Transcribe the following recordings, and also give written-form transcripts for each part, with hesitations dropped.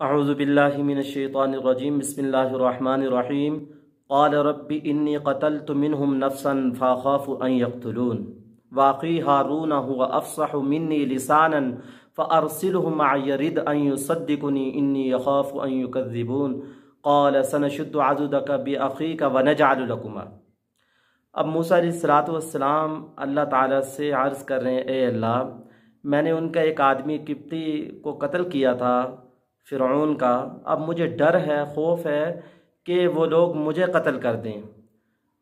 اعوذ باللہ من الشیطان الرجیم بسم اللہ الرحمن الرحیم قال رب انی قتلت منہم نفسا فاخاف ان یقتلون واخی ہارون هو افصح منی لسانا فارسلہ معی رد ان یصدقنی انی یخاف ان یکذبون قال سنشد عضدک باخیک ونجعل لکما۔ اب موسیٰ علیہ السلام اللہ تعالیٰ سے عرض کر رہے ہیں، اے اللہ، میں نے ان کا ایک آدمی قبطی کو قتل کیا تھا، فرعون کا۔ اب مجھے ڈر ہے، خوف ہے کہ وہ لوگ مجھے قتل کر دیں،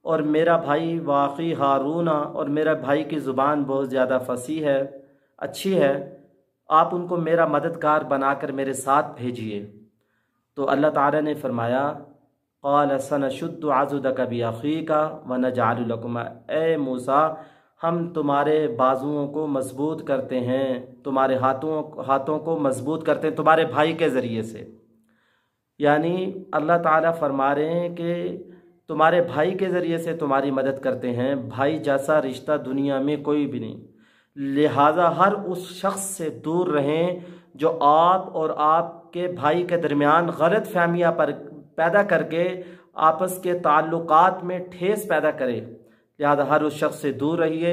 اور میرا بھائی واقعی ہارون، اور میرا بھائی کی زبان بہت زیادہ فصیح ہے، اچھی ہے، آپ ان کو میرا مددگار بنا کر میرے ساتھ بھیجیے۔ تو اللہ تعالیٰ نے فرمایا، قال سنشد عضدک باخیک ونجعل لکما، اے موسیٰ، ہم تمہارے بازوؤں کو مضبوط کرتے ہیں، تمہارے ہاتھوں کو مضبوط کرتے ہیں تمہارے بھائی کے ذریعے سے۔ یعنی اللہ تعالیٰ فرما رہے ہیں کہ تمہارے بھائی کے ذریعے سے تمہاری مدد کرتے ہیں، بھائی جیسا رشتہ دنیا میں کوئی بھی نہیں، لہٰذا ہر اس شخص سے دور رہیں جو آپ اور آپ کے بھائی کے درمیان غلط فہمیاں پیدا کر کے آپس کے تعلقات میں ٹھیس پیدا کرے، لہذا ہر اس شخص سے دور رہیے۔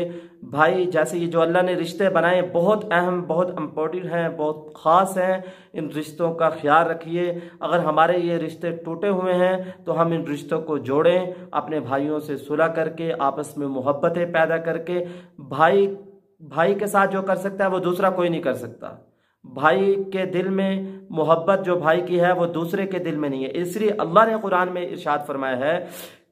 بھائی جیسے یہ جو اللہ نے رشتے بنائے بہت اہم، بہت امپورٹنٹ ہیں، بہت خاص ہیں، ان رشتوں کا خیال رکھیے۔ اگر ہمارے یہ رشتے ٹوٹے ہوئے ہیں تو ہم ان رشتوں کو جوڑیں، اپنے بھائیوں سے صلح کر کے، آپس میں محبتیں پیدا کر کے۔ بھائی کے ساتھ جو کر سکتا ہے وہ دوسرا کوئی نہیں کر سکتا۔ بھائی کے دل میں محبت جو بھائی کی ہے وہ دوسرے کے دل میں نہیں ہے۔ اس لیے اللہ نے قرآن میں ارشاد فرمایا ہے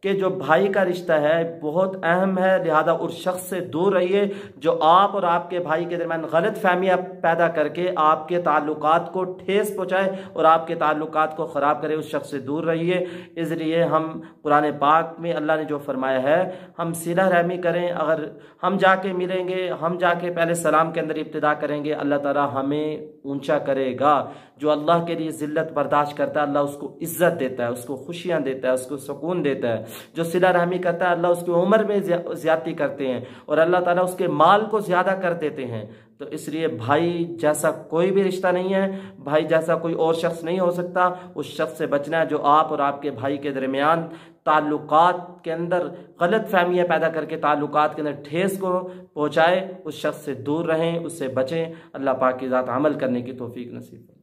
کہ جو بھائی کا رشتہ ہے بہت اہم ہے، لہذا اس شخص سے دور رہیے جو آپ اور آپ کے بھائی کے درمیان غلط فہمیاں پیدا کر کے آپ کے تعلقات کو ٹھیس پہنچائے اور آپ کے تعلقات کو خراب کرے، اس شخص سے دور رہیے۔ اس لیے ہم قرآن پاک میں اللہ نے جو فرمایا ہے ہم صلہ رحمی کریں۔ اگر ہم جا کے ملیں گے، ہم جا کے پہلے سلام کے اندر ابتدا کریں گے، اللہ تعالیٰ ہمیں اونچا کرے گا۔ جو اللہ کے لیے ذلت برداشت کرتا ہے اللہ اس کو عزت دیتا ہے، اس کو خوشیاں دیتا ہے، اس کو سکون دیتا ہے۔ جو صلہ رحمی کرتا ہے اللہ اس کی عمر میں زیادتی کرتے ہیں اور اللہ تعالیٰ اس کے مال کو زیادہ کر دیتے ہیں۔ تو اس لیے بھائی جیسا کوئی بھی رشتہ نہیں ہے، بھائی جیسا کوئی اور شخص نہیں ہو سکتا۔ اس شخص سے بچنا ہے جو آپ اور آپ کے بھائی کے درمیان تعلقات کے اندر غلط فہمیاں پیدا کر کے تعلقات کے اندر ٹھیس کو پہنچائے، اس شخص سے دور رہیں، اس سے بچیں۔ اللہ پاک کی ذات عمل کرنے کی توفیق نصیب کرے۔